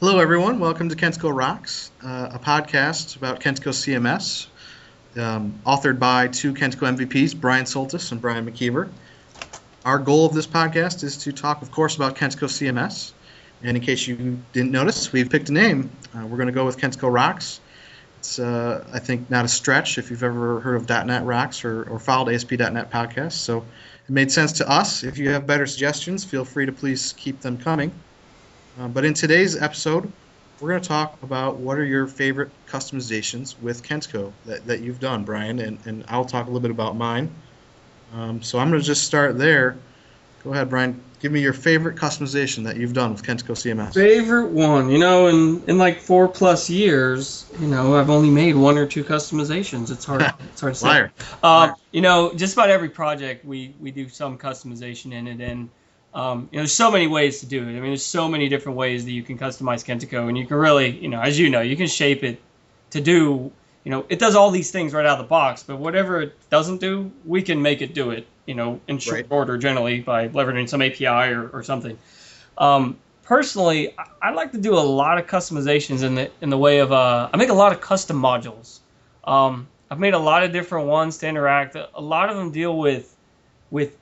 Hello, everyone. Welcome to Kentico Rocks, a podcast about Kentico CMS, authored by two Kentico MVPs, Bryan Soltis and Bryan McKeiver. Our goal of this podcast is to talk, of course, about Kentico CMS. And in case you didn't notice, we've picked a name. We're going to go with Kentico Rocks. It's, I think, not a stretch if you've ever heard of .NET Rocks or followed ASP.NET podcasts. So it made sense to us. If you have better suggestions, feel free to please keep them coming. But in today's episode, we're going to talk about what are your favorite customizations with Kentico that you've done, Bryan, and I'll talk a little bit about mine. So I'm going to just start there. Go ahead, Bryan. Give me your favorite customization that you've done with Kentico CMS. Favorite one, in like 4+ years, I've only made one or two customizations. It's hard to say. Liar. Just about every project we do some customization in it, and there's so many ways to do it. I mean, there's so many different ways that you can customize Kentico, and you can really, as you can shape it to do, it does all these things right out of the box, but whatever it doesn't do, we can make it do it, in short order, generally by leveraging some API or something. Personally, I like to do a lot of customizations in the way of, I make a lot of custom modules. I've made a lot of different ones to interact. A lot of them deal with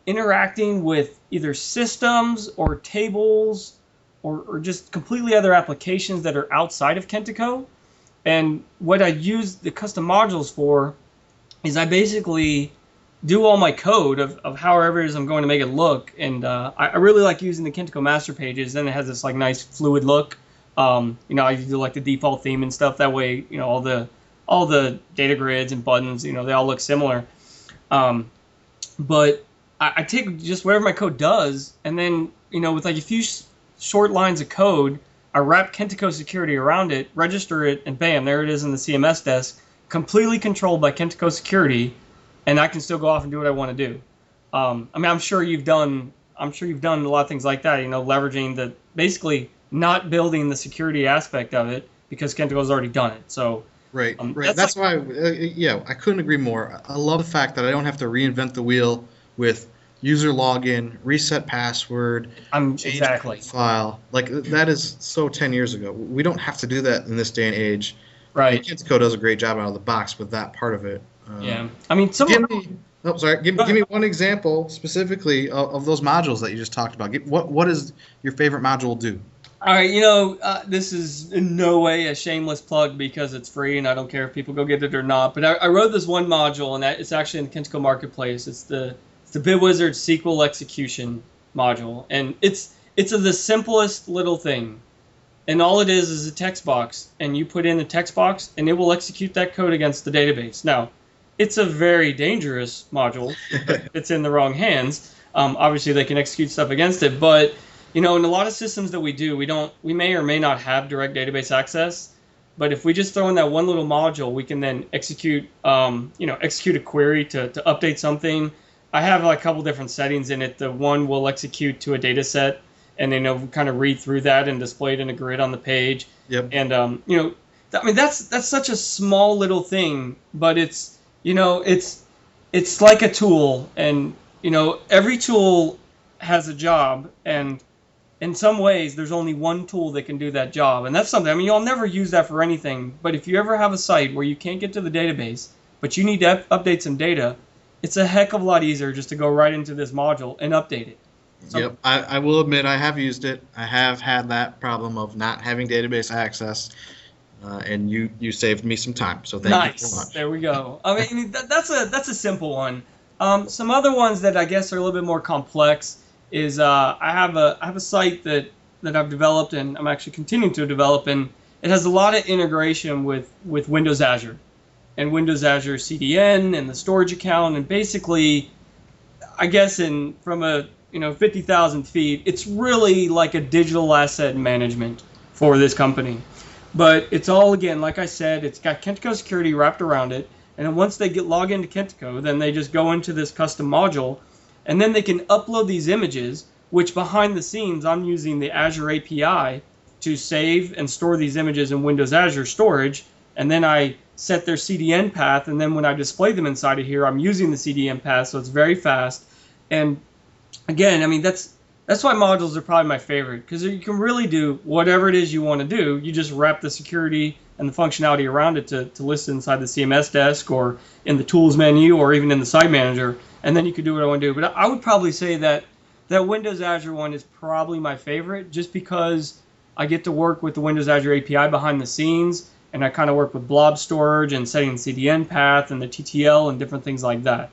interacting with either systems or tables or just completely other applications that are outside of Kentico. And what I use the custom modules for is I basically do all my code of however it is I'm going to make it look. And I really like using the Kentico master pages. Then it has this like nice fluid look. I do like the default theme and stuff. That way, all the data grids and buttons, they all look similar. But I take just whatever my code does, and then, with like a few short lines of code, I wrap Kentico security around it, register it, and bam, there it is in the CMS desk, completely controlled by Kentico security, and I can still go off and do what I want to do. I'm sure you've done a lot of things like that, leveraging basically not building the security aspect of it because Kentico's already done it. So Right. That's why, I couldn't agree more. I love the fact that I don't have to reinvent the wheel with user login, reset password, change file. Like, that is so 10 years ago. We don't have to do that in this day and age. Right. Kentico does a great job out of the box with that part of it. Give me one example specifically of those modules that you just talked about. What does your favorite module do? All right, this is in no way a shameless plug because it's free and I don't care if people go get it or not. But I wrote this one module, and it's actually in the Kentico Marketplace. It's the BidWizard SQL execution module, and it's the simplest little thing. And all it is a text box, and you put in the text box, and it will execute that code against the database. Now, it's a very dangerous module if it's in the wrong hands. Obviously, they can execute stuff against it, but in a lot of systems that we do, we may or may not have direct database access. But if we just throw in that one little module, we can then execute a query to update something. I have a couple different settings in it. The one will execute to a data set, and then it'll kind of read through that and display it in a grid on the page. Yep. And that's such a small little thing, but it's like a tool, and every tool has a job, and in some ways there's only one tool that can do that job, and that's something. You'll never use that for anything, but if you ever have a site where you can't get to the database, but you need to update some data, it's a heck of a lot easier just to go right into this module and update it. Yep, I will admit I have used it. I have had that problem of not having database access, and you saved me some time. So thank you so much. There we go. That's a simple one. Some other ones that I guess are a little bit more complex is I have a site that I've developed, and I'm actually continuing to develop, and it has a lot of integration with Windows Azure and Windows Azure CDN and the storage account, and basically, I guess from a 50,000 feet, it's really like a digital asset management for this company. But it's all, again, like I said, it's got Kentico security wrapped around it, and then once they log into Kentico, then they just go into this custom module, and then they can upload these images, which behind the scenes I'm using the Azure API to save and store these images in Windows Azure storage, and then I set their CDN path, and then when I display them inside of here, I'm using the CDN path, so it's very fast. And again, that's That's why modules are probably my favorite, because you can really do whatever it is you want to do. You just wrap the security and the functionality around it to list inside the CMS desk or in the tools menu or even in the site manager, and then you can do what I want to do. But I would probably say that Windows Azure one is probably my favorite, just because I get to work with the Windows Azure API behind the scenes, and I kind of work with blob storage and setting the CDN path and the TTL and different things like that.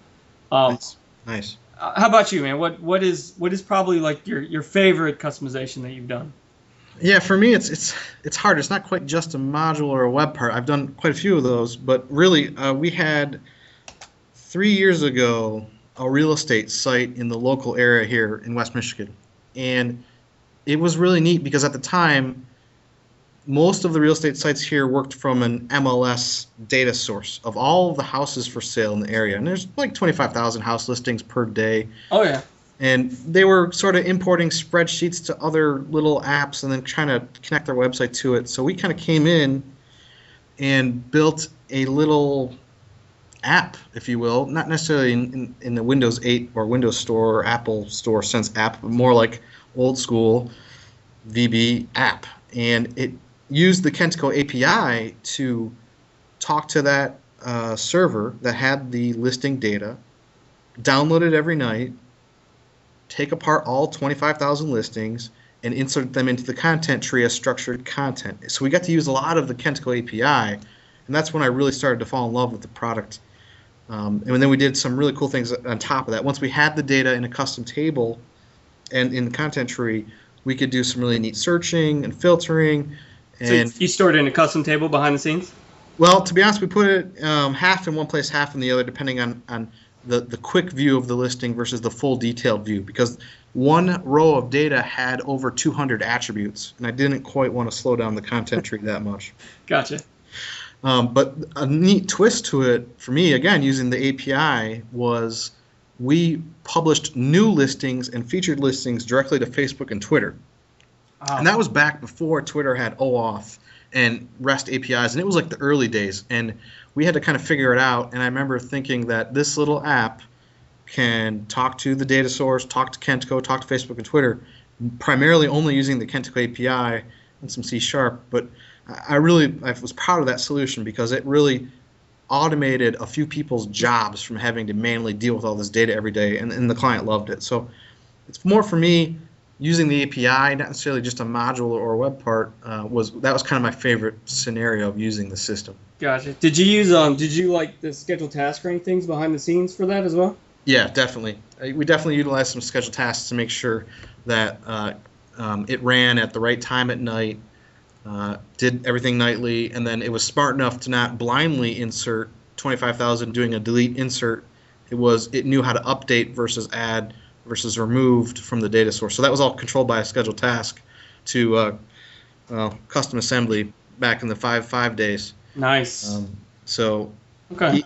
Nice. How about you, man? What is probably like your favorite customization that you've done? Yeah, for me, it's hard. It's not quite just a module or a web part. I've done quite a few of those, but really, we had 3 years ago a real estate site in the local area here in West Michigan, and it was really neat because at the time, most of the real estate sites here worked from an MLS data source of all of the houses for sale in the area. And there's like 25,000 house listings per day. Oh, yeah. And they were sort of importing spreadsheets to other little apps and then trying to connect their website to it. So we kind of came in and built a little app, if you will, not necessarily in the Windows 8 or Windows Store or Apple Store sense app, but more like old school VB app. And it used the Kentico API to talk to that server that had the listing data, download it every night, take apart all 25,000 listings, and insert them into the content tree as structured content. So we got to use a lot of the Kentico API, and that's when I really started to fall in love with the product. And then we did some really cool things on top of that. Once we had the data in a custom table and in the content tree, we could do some really neat searching and filtering. And so you stored it in a custom table behind the scenes? Well, to be honest, we put it half in one place, half in the other, depending on the quick view of the listing versus the full detailed view, because one row of data had over 200 attributes, and I didn't quite want to slow down the content tree that much. Gotcha. But a neat twist to it, for me, again, using the API, was we published new listings and featured listings directly to Facebook and Twitter. And that was back before Twitter had OAuth and REST APIs, and it was like the early days, and we had to kind of figure it out. And I remember thinking that this little app can talk to the data source, talk to Kentico, talk to Facebook and Twitter, primarily only using the Kentico API and some C#. But I was proud of that solution because it really automated a few people's jobs from having to manually deal with all this data every day, and the client loved it. So it's more for me, using the API, not necessarily just a module or a web part, was kind of my favorite scenario of using the system. Gotcha. Did you use did you like the scheduled task rank things behind the scenes for that as well? Yeah, definitely. We definitely utilized some scheduled tasks to make sure that it ran at the right time at night, did everything nightly, and then it was smart enough to not blindly insert 25,000 doing a delete insert. It knew how to update versus add versus removed from the data source. So that was all controlled by a scheduled task to custom assembly back in the 5.5 days. Nice. Okay.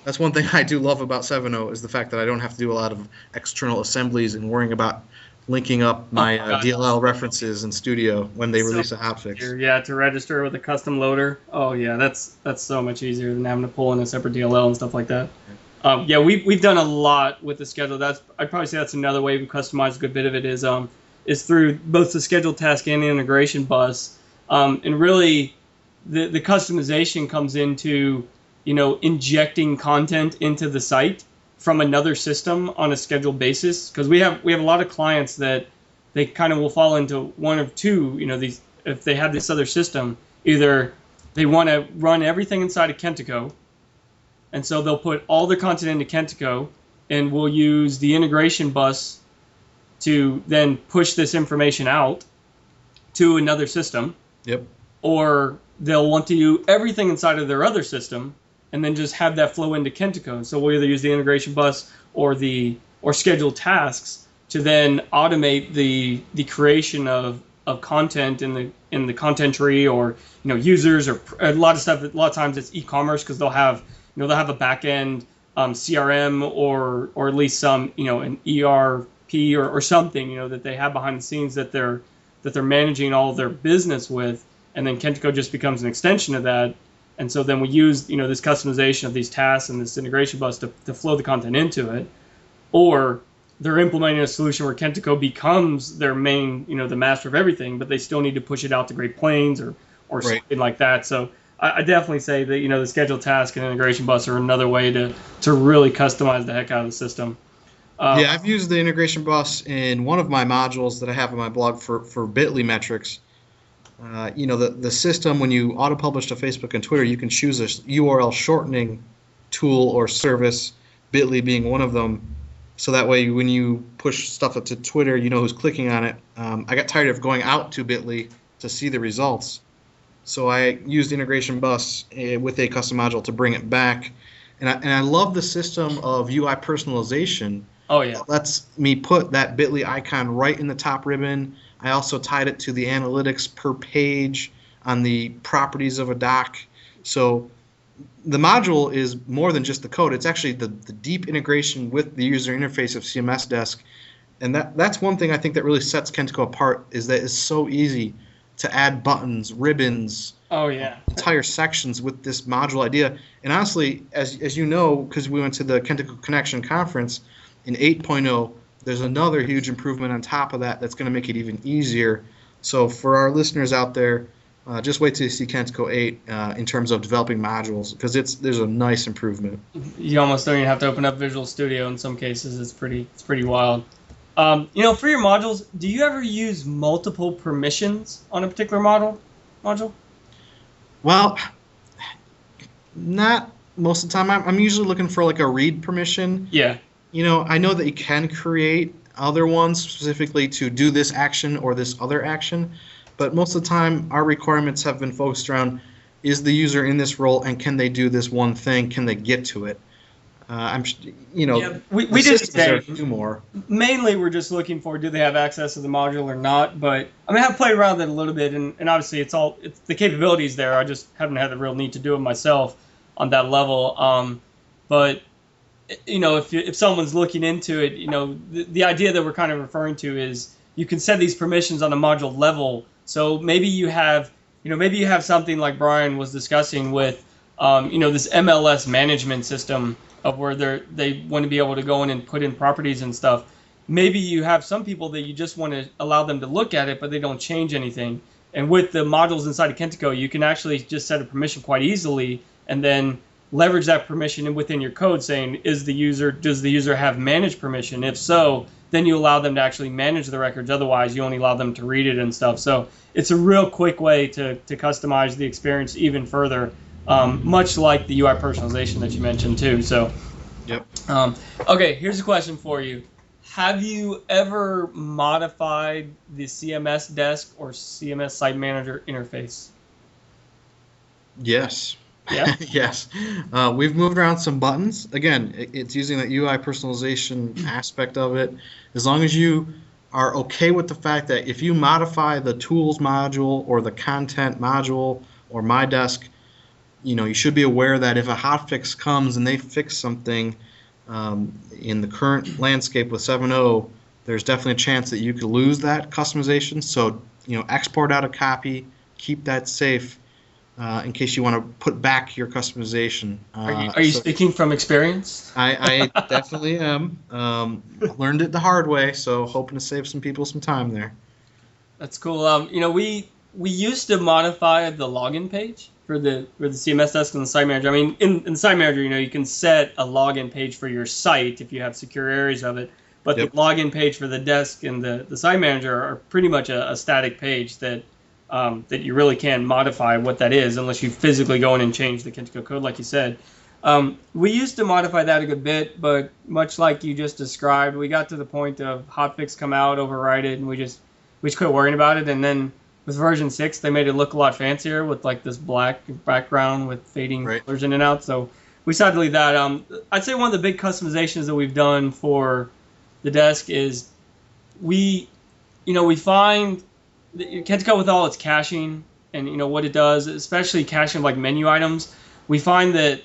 That's one thing I do love about 7.0 is the fact that I don't have to do a lot of external assemblies and worrying about linking up my DLL references in Studio when they release a hotfix. Yeah, to register with a custom loader. Oh yeah, that's so much easier than having to pull in a separate DLL and stuff like that. Yeah, we've done a lot with the schedule. I'd probably say that's another way we customize a good bit of it is through both the scheduled task and the integration bus. And really, the customization comes into injecting content into the site from another system on a scheduled basis, because we have a lot of clients that they kind of will fall into one of two. These, if they have this other system, either they want to run everything inside of Kentico, and so they'll put all their content into Kentico, and we'll use the integration bus to then push this information out to another system. Yep. Or they'll want to do everything inside of their other system and then just have that flow into Kentico. So we'll either use the integration bus or scheduled tasks to then automate the creation of content in the content tree, or users, or a lot of stuff. A lot of times it's e-commerce, because they'll have a back-end CRM or at least some an ERP or something that they have behind the scenes that they're managing all of their business with, and then Kentico just becomes an extension of that. And so then we use this customization of these tasks and this integration bus to flow the content into it. Or they're implementing a solution where Kentico becomes their main, the master of everything, but they still need to push it out to Great Plains or Right. something like that. So I definitely say that, the schedule task and integration bus are another way to really customize the heck out of the system. Yeah, I've used the integration bus in one of my modules that I have on my blog for Bitly metrics. The system, when you auto-publish to Facebook and Twitter, you can choose a URL shortening tool or service, Bitly being one of them. So that way, when you push stuff up to Twitter, you know who's clicking on it. I got tired of going out to Bitly to see the results. So I used Integration Bus with a custom module to bring it back. And I love the system of UI personalization. Oh, yeah. That lets me put that Bitly icon right in the top ribbon. I also tied it to the analytics per page on the properties of a doc. So the module is more than just the code. It's actually the deep integration with the user interface of CMS Desk. And that's one thing I think that really sets Kentico apart, is that it's so easy to add buttons, ribbons, oh yeah, entire sections with this module idea. And honestly, as you know, because we went to the Kentico Connection conference, in 8.0, there's another huge improvement on top of that that's going to make it even easier. So for our listeners out there, just wait till you see Kentico 8 in terms of developing modules, because there's a nice improvement. You almost don't even have to open up Visual Studio in some cases. It's pretty wild. For your modules, do you ever use multiple permissions on a particular module? Well, not most of the time. I'm usually looking for like a read permission. Yeah. I know that you can create other ones specifically to do this action or this other action, but most of the time our requirements have been focused around, is the user in this role and can they do this one thing? Can they get to it? We did say do more. Mainly, we're just looking for, do they have access to the module or not? But I mean, I've played around with it a little bit, and obviously it's the capabilities there. I just haven't had the real need to do it myself on that level. But if someone's looking into it, the idea that we're kind of referring to is you can set these permissions on the module level. So maybe you have something like Bryan was discussing with, this MLS management system of where they want to be able to go in and put in properties and stuff. Maybe you have some people that you just want to allow them to look at it, but they don't change anything. And with the modules inside of Kentico, you can actually just set a permission quite easily and then leverage that permission within your code, saying, does the user have manage permission? If so, then you allow them to actually manage the records. Otherwise, you only allow them to read it and stuff. So it's a real quick way to customize the experience even further, much like the UI personalization that you mentioned too. So, yep. Okay, here's a question for you. Have you ever modified the CMS desk or CMS site manager interface? Yes. Yeah. Yes. We've moved around some buttons. Again, it's using that UI personalization aspect of it. As long as you are okay with the fact that if you modify the tools module or the content module or my desk, you should be aware that if a hotfix comes and they fix something in the current landscape with 7.0, there's definitely a chance that you could lose that customization. So, export out a copy, keep that safe. In case you want to put back your customization. Are you speaking from experience? I definitely am. Learned it the hard way, so hoping to save some people some time there. That's cool. We used to modify the login page for the CMS desk and the site manager. I mean, in the site manager, you can set a login page for your site if you have secure areas of it. But Yep. the login page for the desk and the site manager are pretty much a static page that you really can't modify what that is unless you physically go in and change the Kentico code, like you said. We used to modify that a good bit, but much like you just described, we got to the point of hotfix come out, override it, and we just quit worrying about it. And then with version 6, they made it look a lot fancier with like this black background with fading colors in and out. So we decided to leave that. I'd say one of the big customizations that we've done for the desk is we find Kentico, with all its caching and what it does, especially caching of like menu items, we find that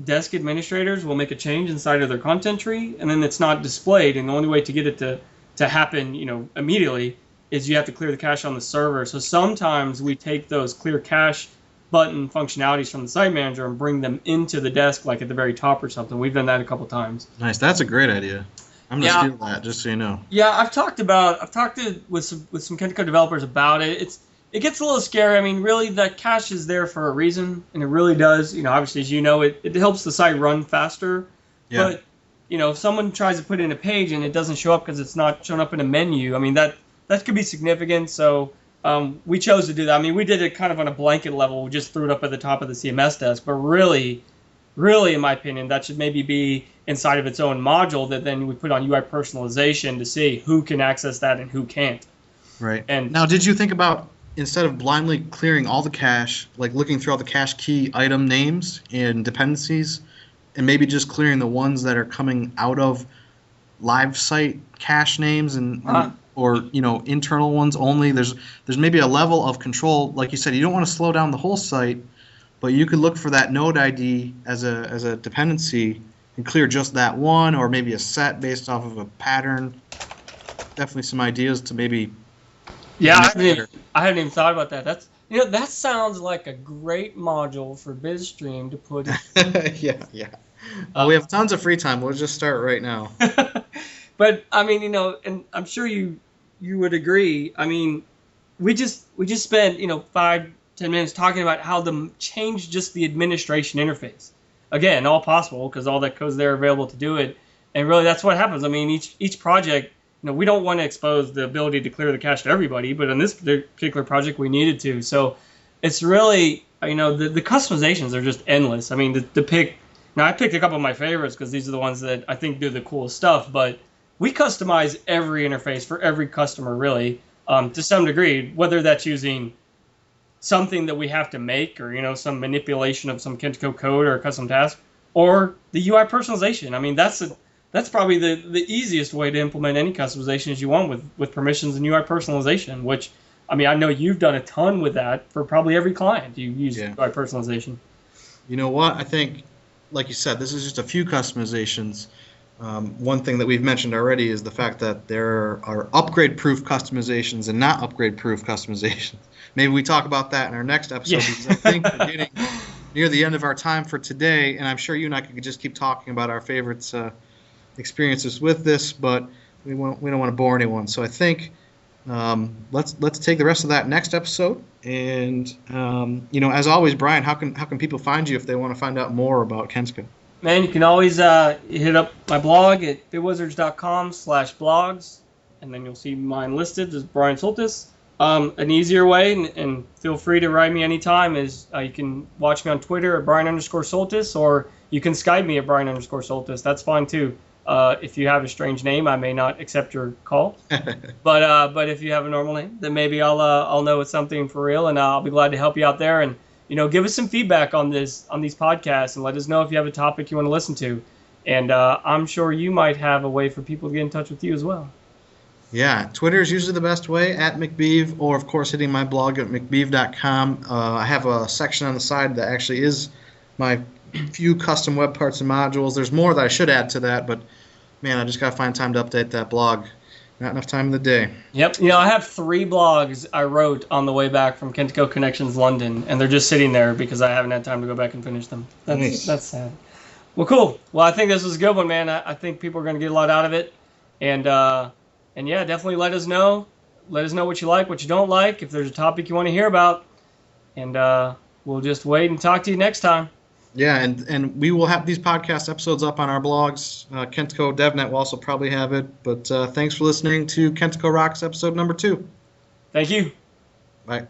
desk administrators will make a change inside of their content tree and then it's not displayed, and the only way to get it to happen immediately is you have to clear the cache on the server. So sometimes we take those clear cache button functionalities from the site manager and bring them into the desk, like at the very top or something. We've done that a couple times. Nice. That's a great idea. I'm gonna steal that, just so you know. Yeah, I've talked with some Kentico developers about it. It gets a little scary. I mean, really, that cache is there for a reason, and it really does. Obviously, as you know, it helps the site run faster. Yeah. But if someone tries to put in a page and it doesn't show up because it's not showing up in a menu, I mean that could be significant. So we chose to do that. I mean, we did it kind of on a blanket level. We just threw it up at the top of the CMS desk. But really, in my opinion, that should maybe be inside of its own module that then we put on UI personalization to see who can access that and who can't. Right. And now, did you think about, instead of blindly clearing all the cache, like looking through all the cache key item names and dependencies, and maybe just clearing the ones that are coming out of live site cache names or internal ones only? There's maybe a level of control. Like you said, you don't want to slow down the whole site, but you could look for that node ID as a dependency and clear just that one, or maybe a set based off of a pattern. Definitely some ideas to maybe. Yeah, I hadn't even thought about that. That sounds like a great module for BizStream to put in. Yeah. We have tons of free time. We'll just start right now. But I mean, and I'm sure you would agree. I mean, we just spent 5-10 minutes talking about how to change just the administration interface. Again, all possible because all that code's there available to do it. And really, that's what happens. I mean, each project. We don't want to expose the ability to clear the cache to everybody, but in this particular project, we needed to. So it's really, the customizations are just endless. I mean, to pick, now I picked a couple of my favorites because these are the ones that I think do the coolest stuff, but we customize every interface for every customer, really, to some degree, whether that's using something that we have to make or, some manipulation of some Kentico code or a custom task, or the UI personalization. I mean, that's probably the easiest way to implement any customization as you want with permissions and UI personalization, which, I mean, I know you've done a ton with that for probably every client. You use UI personalization. You know what? I think, like you said, this is just a few customizations. One thing that we've mentioned already is the fact that there are upgrade-proof customizations and not upgrade-proof customizations. Maybe we talk about that in our next episode because I think we're getting near the end of our time for today, and I'm sure you and I could just keep talking about our favorites experiences with this, but we don't want to bore anyone. So I think let's take the rest of that next episode. And as always, Brian, how can people find you if they want to find out more about Kentico? Man, you can always hit up my blog at bitwizards.com/blogs, and then you'll see mine listed as Bryan Soltis. An easier way, and feel free to write me anytime, is you can watch me on Twitter at Bryan_Soltis, or you can Skype me at Bryan_Soltis. That's fine too. If you have a strange name, I may not accept your call. But if you have a normal name, then maybe I'll know it's something for real, and I'll be glad to help you out there. And give us some feedback on these podcasts, and let us know if you have a topic you want to listen to. And I'm sure you might have a way for people to get in touch with you as well. Yeah, Twitter is usually the best way, at McKeiver, or of course hitting my blog at McKeiver.com. I have a section on the side that actually is my few custom web parts and modules. There's more that I should add to that, but man, I just got to find time to update that blog. Not enough time in the day. Yep. I have 3 blogs I wrote on the way back from Kentico Connections London, and they're just sitting there because I haven't had time to go back and finish them. That's sad. Well, cool. Well, I think this was a good one, man. I think people are going to get a lot out of it. And yeah, definitely let us know. Let us know what you like, what you don't like, if there's a topic you want to hear about. And we'll just wait and talk to you next time. Yeah, and we will have these podcast episodes up on our blogs. Kentico DevNet will also probably have it. But thanks for listening to Kentico Rocks episode number 2. Thank you. Bye.